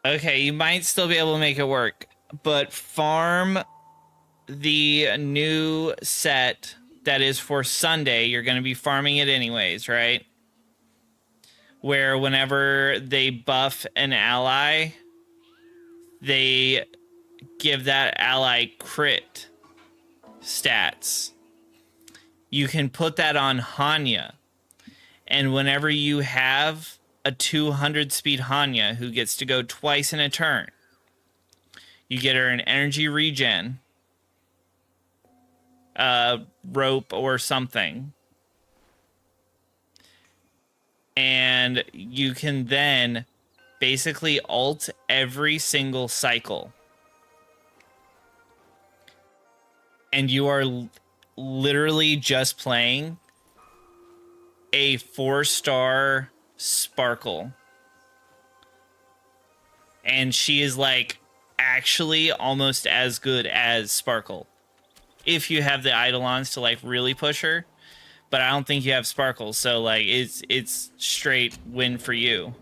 Okay, you might still be able to make it work, but farm the new set that is for Sunday. You're going to be farming it anyways, right? Where whenever they buff an ally, they give that ally crit stats. You can put that on Hanya, and whenever you have a 200 speed Hanya who gets to go twice in a turn, you get her an energy regen, rope or something, and you can then basically ult every single cycle, and you are literally just playing a 4-star Sparkle, and she is like actually almost as good as Sparkle if you have the Eidolons to like really push her, but I don't think you have Sparkle, so like it's straight win for you.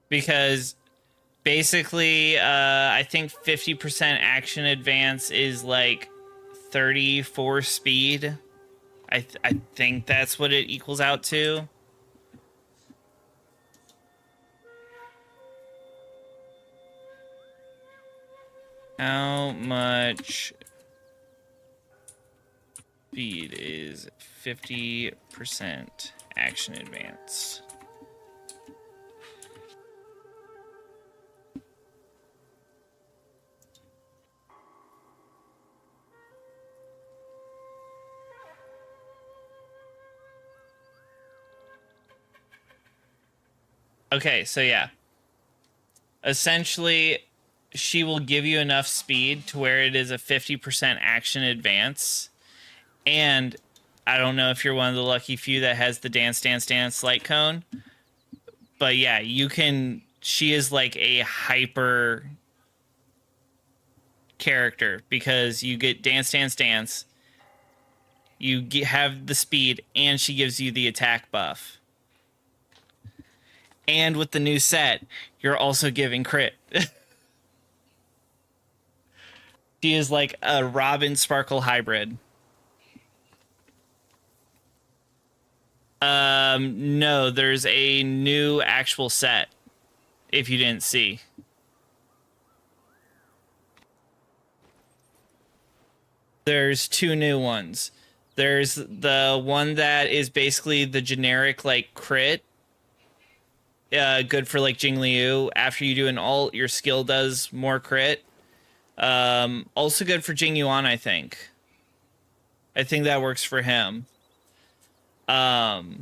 Because basically, I think 50% action advance is like 34 speed. I think that's what it equals out to. How much speed is 50% action advance? Okay, so yeah. Essentially, she will give you enough speed to where it is a 50% action advance. And I don't know if you're one of the lucky few that has the Dance Dance Dance light cone. But yeah, you can... She is like a hyper character because you get Dance Dance Dance. You have the speed, and she gives you the attack buff. And with the new set, you're also giving crit. She is like a Robin Sparkle hybrid. No, there's a new actual set, if you didn't see. There's two new ones. There's the one that is basically the generic, like, crit. Good for, like, Jing Liu. After you do an ult, your skill does more crit. Also good for Jing Yuan, I think. I think that works for him. But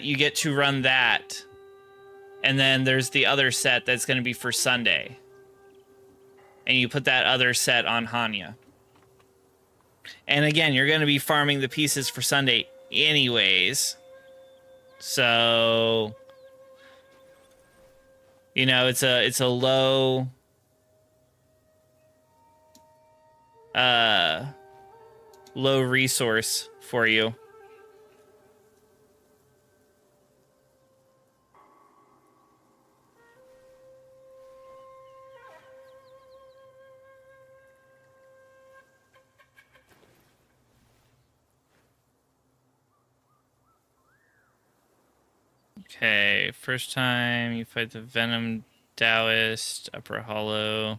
you get to run that. And then there's the other set that's going to be for Sunday. And you put that other set on Hanya. And again, you're going to be farming the pieces for Sunday anyways. So, you know, it's a low low resource for you. Okay, first time you fight the Venom Taoist, Upper Hollow.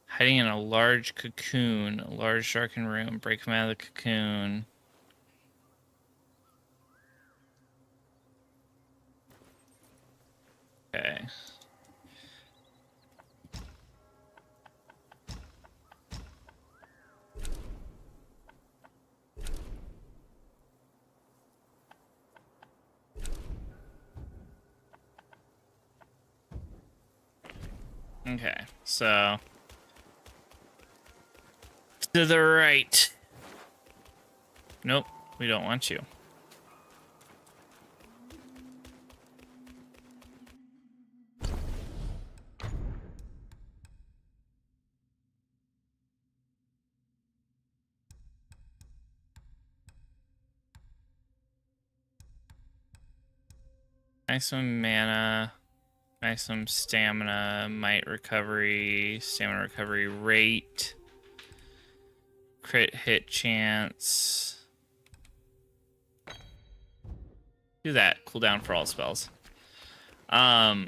Hiding in a large cocoon, a large darkened room. Break him out of the cocoon. Okay. Okay, so to the right. Nope, we don't want you. Maximum mana, maximum stamina, might recovery, stamina recovery rate, crit hit chance. Do that. Cooldown for all spells. Yeah,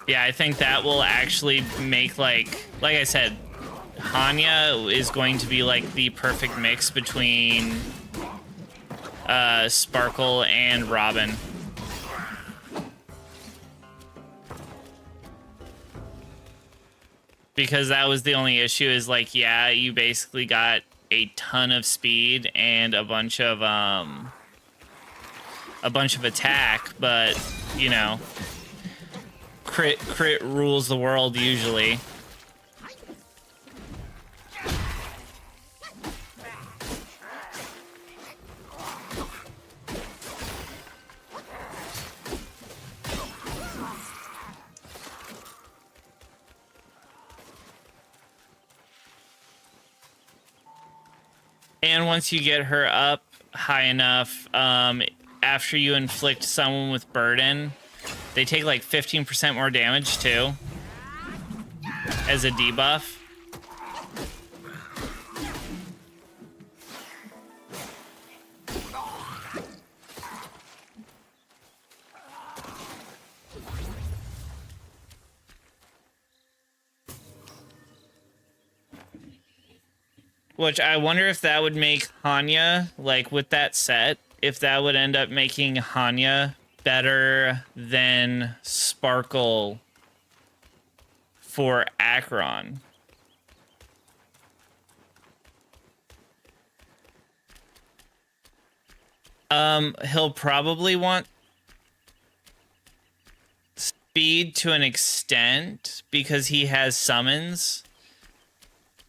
I think that will actually make, like I said, Hanya is going to be like the perfect mix between Sparkle and Robin. Because that was the only issue is, like, yeah, you basically got a ton of speed and a bunch of attack, but, you know, crit rules the world usually. And once you get her up high enough, after you inflict someone with burden, they take like 15% more damage too, as a debuff. Which I wonder if that would make Hanya, like with that set, if that would end up making Hanya better than Sparkle for Acheron. He'll probably want speed to an extent because he has summons.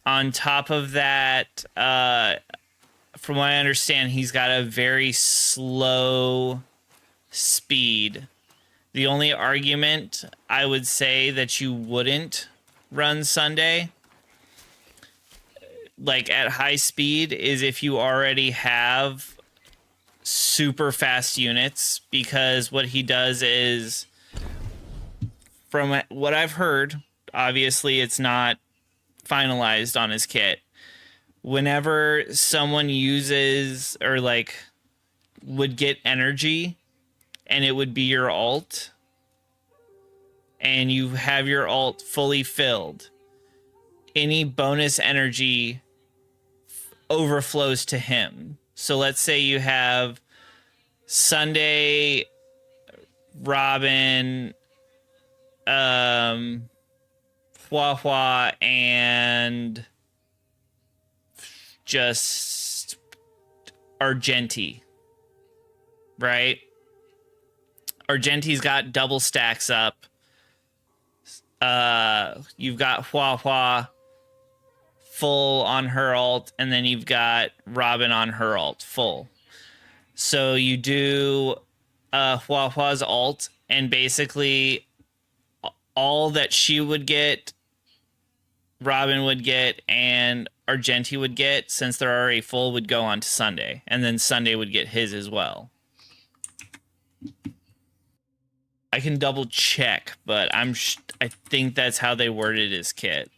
On top of that, from what I understand, he's got a very slow speed. The only argument I would say that you wouldn't run Sunday, like at high speed, is if you already have super fast units, because what he does is, from what I've heard, obviously it's not finalized on his kit, whenever someone uses or like would get energy and it would be your alt and you have your alt fully filled, any bonus energy overflows to him. So let's say you have Sunday, Robin, Hua, and just Argenti, right? Argenti's got double stacks up. You've got Hua full on her alt, and then you've got Robin on her alt full. So you do Hua's alt, and basically all that she would get, Robin would get, and Argenti would get, since they're already full, would go on to Sunday. And then Sunday would get his as well. I can double check, but I think that's how they worded his kit.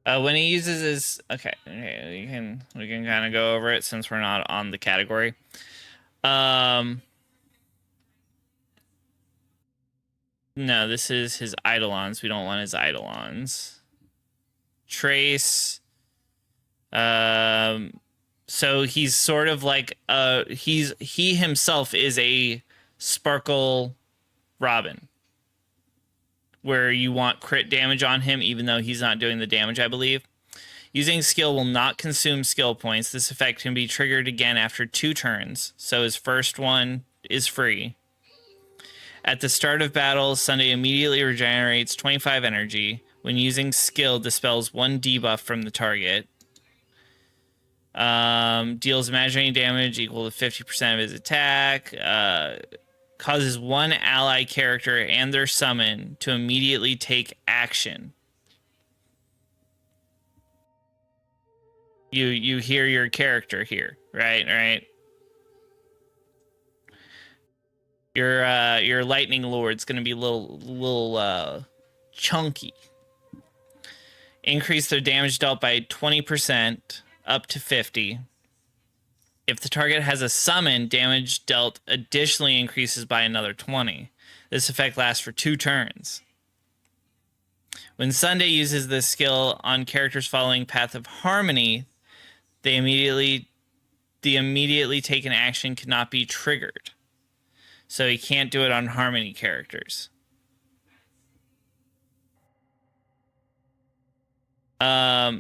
When he uses his, okay, we can kind of go over it since we're not on the category. No, this is his Eidolons. We don't want his Eidolons. Trace. So he's sort of like he himself is a Sparkle Robin, where you want crit damage on him, even though he's not doing the damage, I believe. Using skill will not consume skill points. This effect can be triggered again after 2 turns, so his first one is free. At the start of battle, Sunday immediately regenerates 25 energy. When using skill, dispels 1 debuff from the target. Deals imaginary damage equal to 50% of his attack. Causes 1 ally character and their summon to immediately take action. You hear your character here, right? Your lightning lord's gonna be a little chunky. Increase their damage dealt by 20% up to 50. If the target has a summon, damage dealt additionally increases by another 20. This effect lasts for 2 turns. When Sunday uses this skill on characters following Path of Harmony, the immediately taken action cannot be triggered. So he can't do it on Harmony characters.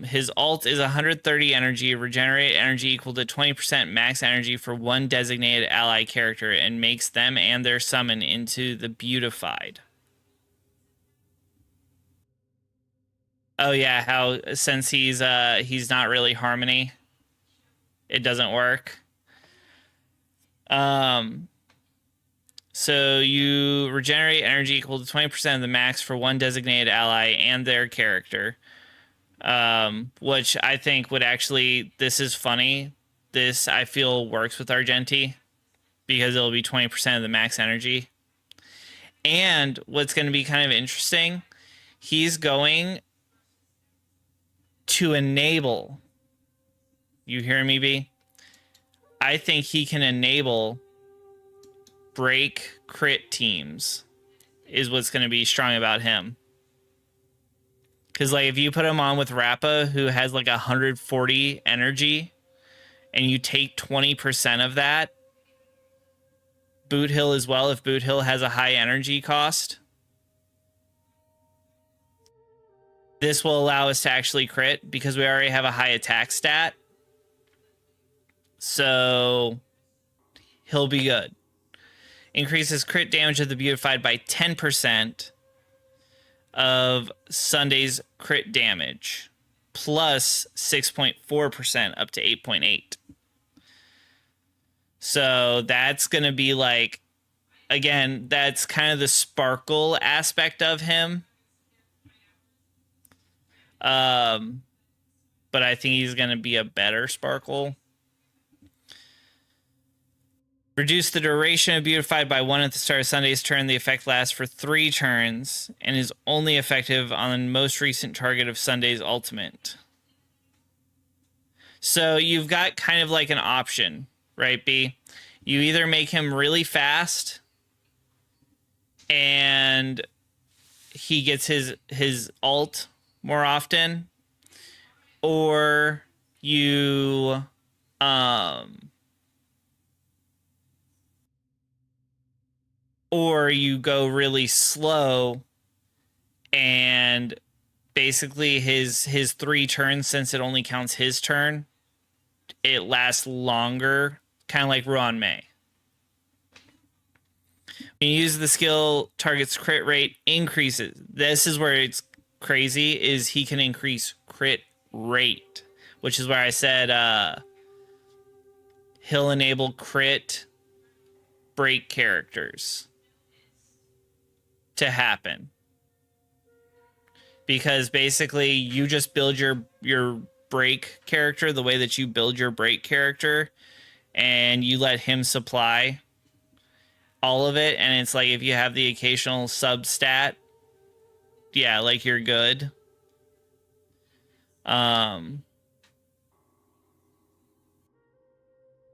His ult is 130 energy, regenerate energy equal to 20% max energy for 1 designated ally character, and makes them and their summon into the beautified. Oh yeah, how since he's not really Harmony, it doesn't work. So you regenerate energy equal to 20% of the max for 1 designated ally and their character. Which I think would actually, this is funny. This, I feel, works with Argenti because it'll be 20% of the max energy. And what's going to be kind of interesting, he's going to enable, you hear me, B? I think he can enable break crit teams is what's going to be strong about him. Because, like, if you put him on with Rappa, who has, like, 140 energy, and you take 20% of that, Boot Hill as well, if Boot Hill has a high energy cost, this will allow us to actually crit, because we already have a high attack stat. So, he'll be good. Increases crit damage of the Beautified by 10%. Of Sunday's crit damage, plus 6.4% up to 8.8. So that's going to be like, again, that's kind of the sparkle aspect of him. But I think he's going to be a better sparkle. Reduce the duration of Beautified by 1 at the start of Sunday's turn. The effect lasts for 3 turns and is only effective on the most recent target of Sunday's ultimate. So you've got kind of like an option, right, B? You either make him really fast and he gets his ult more often, or you go really slow and basically his 3 turns, since it only counts his turn, it lasts longer, kind of like Ruan Mei. When you use the skill, target's crit rate increases. This is where it's crazy, is he can increase crit rate, which is where I said he'll enable crit break characters to happen, because basically you just build your break character the way that you build your break character, and you let him supply all of it, and it's like if you have the occasional sub stat, yeah, like you're good.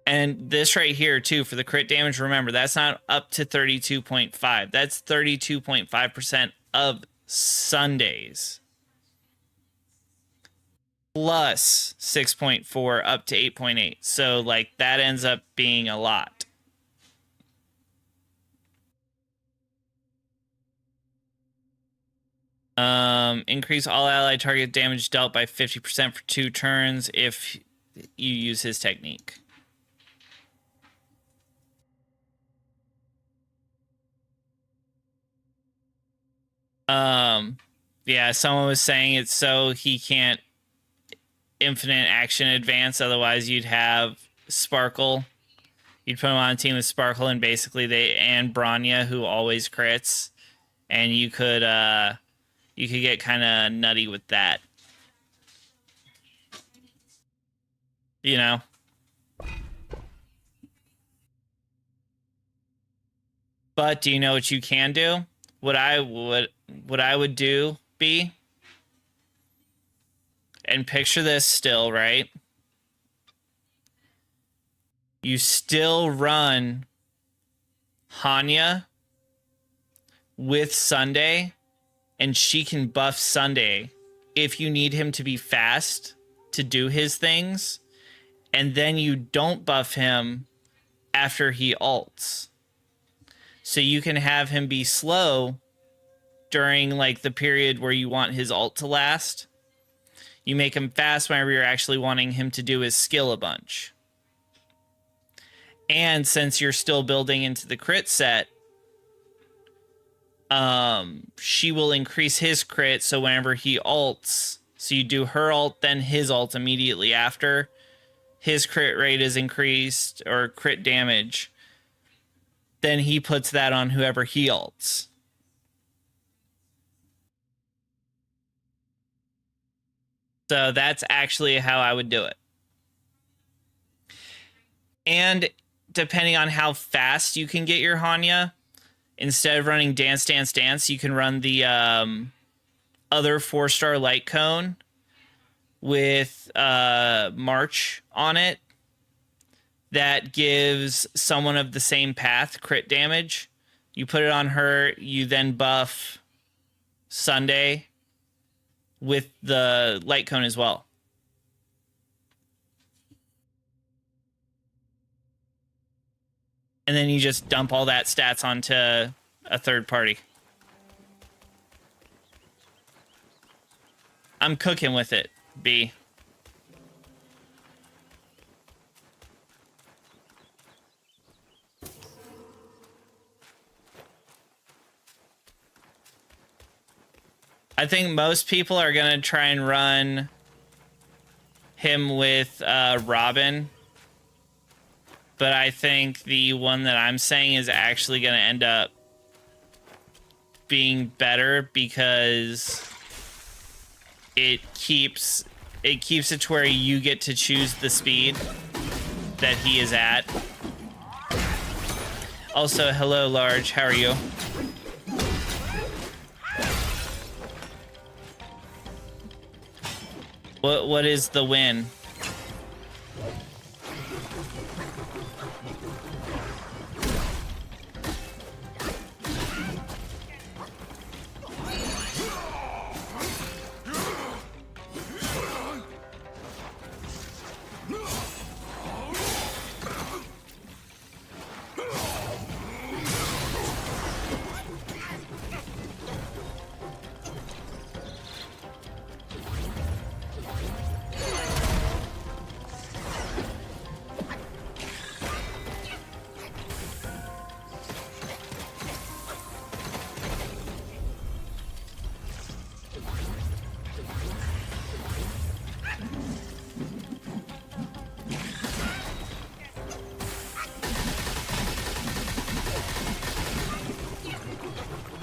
And this right here, too, for the crit damage, remember, that's not up to 32.5. That's 32.5% of Sundays. Plus 6.4 up to 8.8. So, like, that ends up being a lot. Increase all allied target damage dealt by 50% for 2 turns if you use his technique. Yeah, someone was saying it's so he can't infinite action advance, otherwise you'd have Sparkle. You'd put him on a team with Sparkle and basically and Bronya, who always crits, and you could get kind of nutty with that. You know? But do you know what you can do? What I would do be, and picture this still, right? You still run Hanya with Sunday, and she can buff Sunday if you need him to be fast to do his things, and then you don't buff him after he ults. So you can have him be slow during like the period where you want his ult to last. You make him fast whenever you're actually wanting him to do his skill a bunch. And since you're still building into the crit set, she will increase his crit, so whenever he ults, so you do her ult, then his ult immediately after, his crit rate is increased, or crit damage, then he puts that on whoever he ults. So that's actually how I would do it. And depending on how fast you can get your Hanya, instead of running Dance, Dance, Dance, you can run the other 4-star light cone with March on it. That gives someone of the same path crit damage. You put it on her, you then buff Sunday with the light cone as well. And then you just dump all that stats onto a third party. I'm cooking with it, B. I think most people are going to try and run him with Robin. But I think the one that I'm saying is actually going to end up being better because it keeps it to where you get to choose the speed that he is at. Also, hello, Large. How are you? What is the win?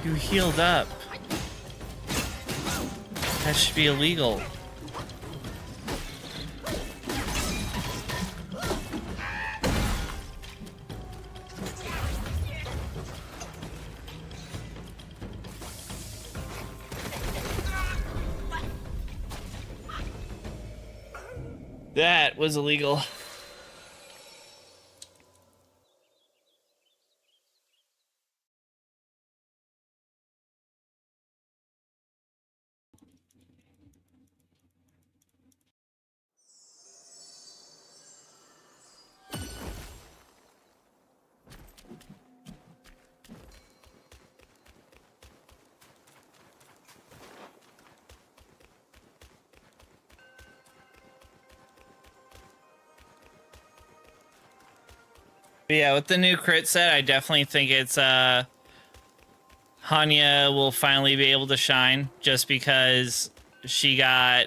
You healed up. That should be illegal. That was illegal. But yeah, with the new crit set, I definitely think it's Hanya will finally be able to shine just because she got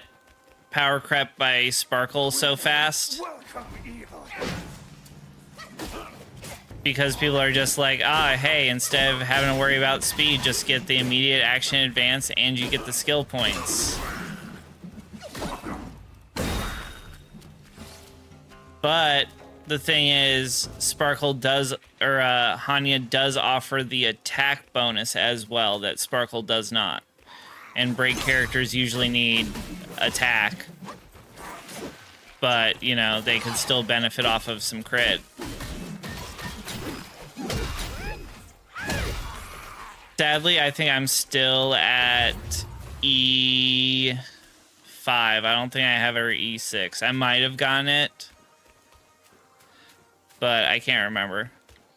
power crept by Sparkle so fast. Because people are just like, hey, instead of having to worry about speed, just get the immediate action advance and you get the skill points. But the thing is, Hanya does offer the attack bonus as well that Sparkle does not. And break characters usually need attack. But, you know, they could still benefit off of some crit. Sadly, I think I'm still at E5. I don't think I have her E6. I might have gotten it, but I can't remember.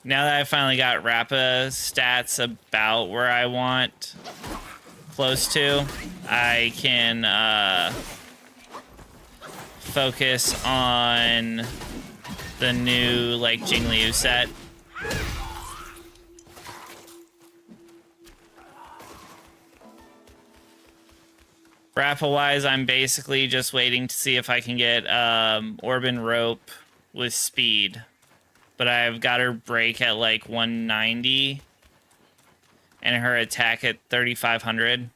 Now that I finally got Rappa stats about where I want close to, I can focus on the new, like, Jingliu set. Rappa-wise, I'm basically just waiting to see if I can get Orban Rope with speed. But I've got her break at like 190 and her attack at 3,500.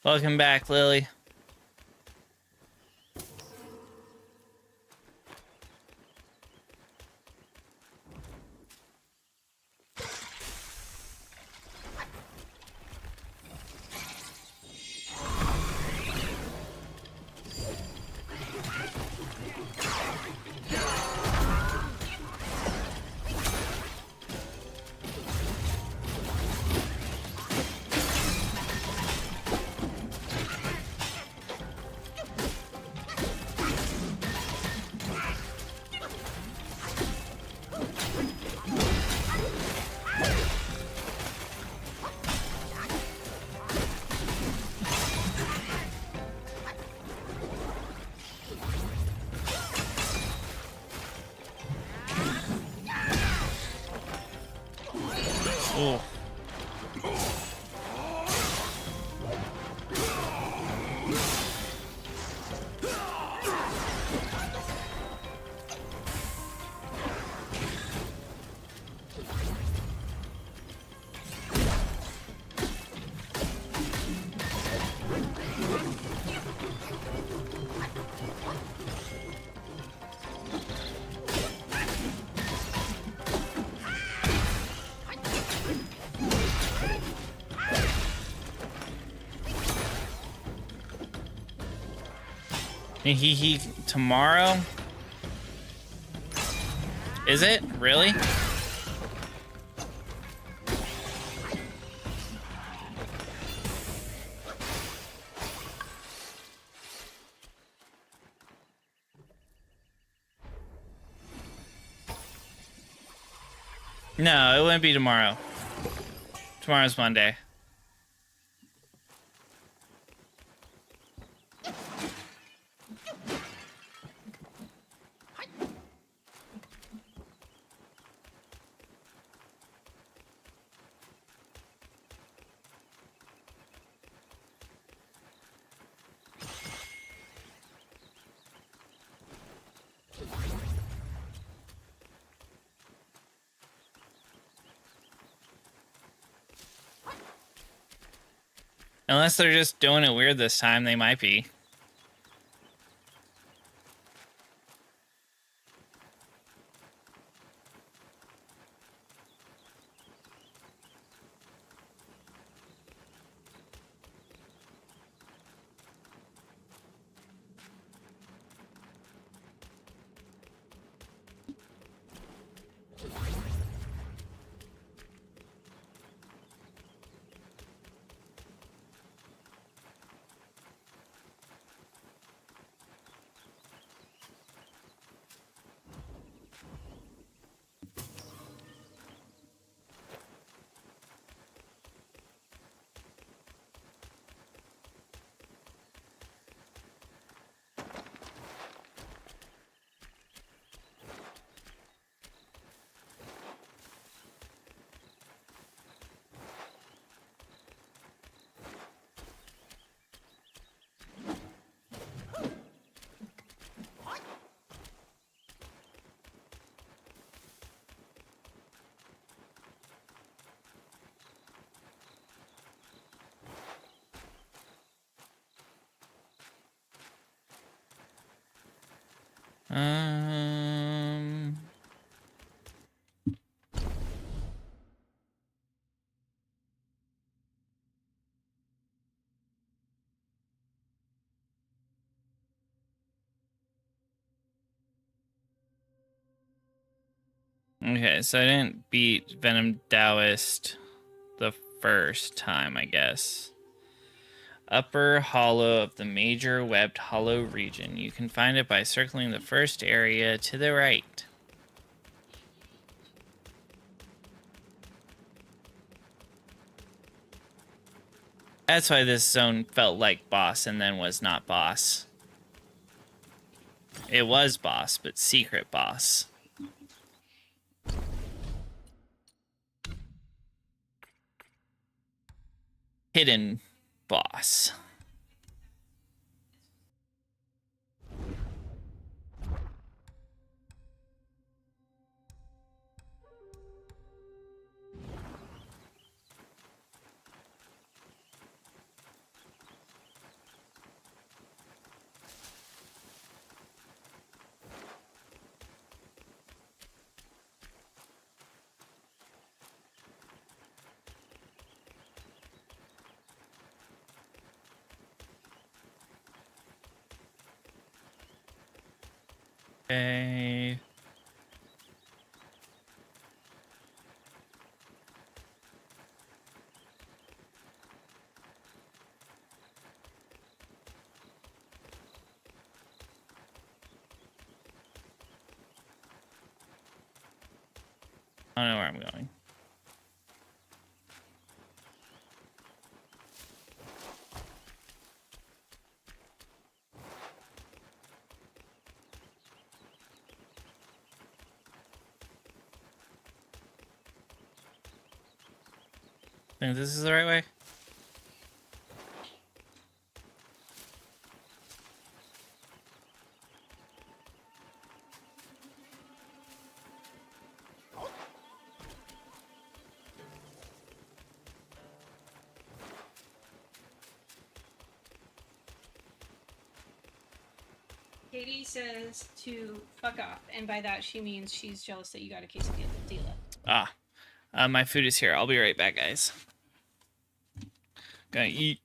Welcome back, Lily. Ooh. He tomorrow? Is it? Really? No, it wouldn't be tomorrow. Tomorrow's Monday. Unless they're just doing it weird this time, they might be. Um. Okay, so I didn't beat Venom Taoist the first time, I guess. Upper hollow of the major webbed hollow region. You can find it by circling the first area to the right. That's why this zone felt like boss and then was not boss. It was boss, but secret boss. Hidden boss. Okay. I don't know where I'm going. Think this is the right way? Katie says to fuck off, and by that she means she's jealous that you got a quesadilla. Ah. My food is here. I'll be right back, guys. Gonna eat.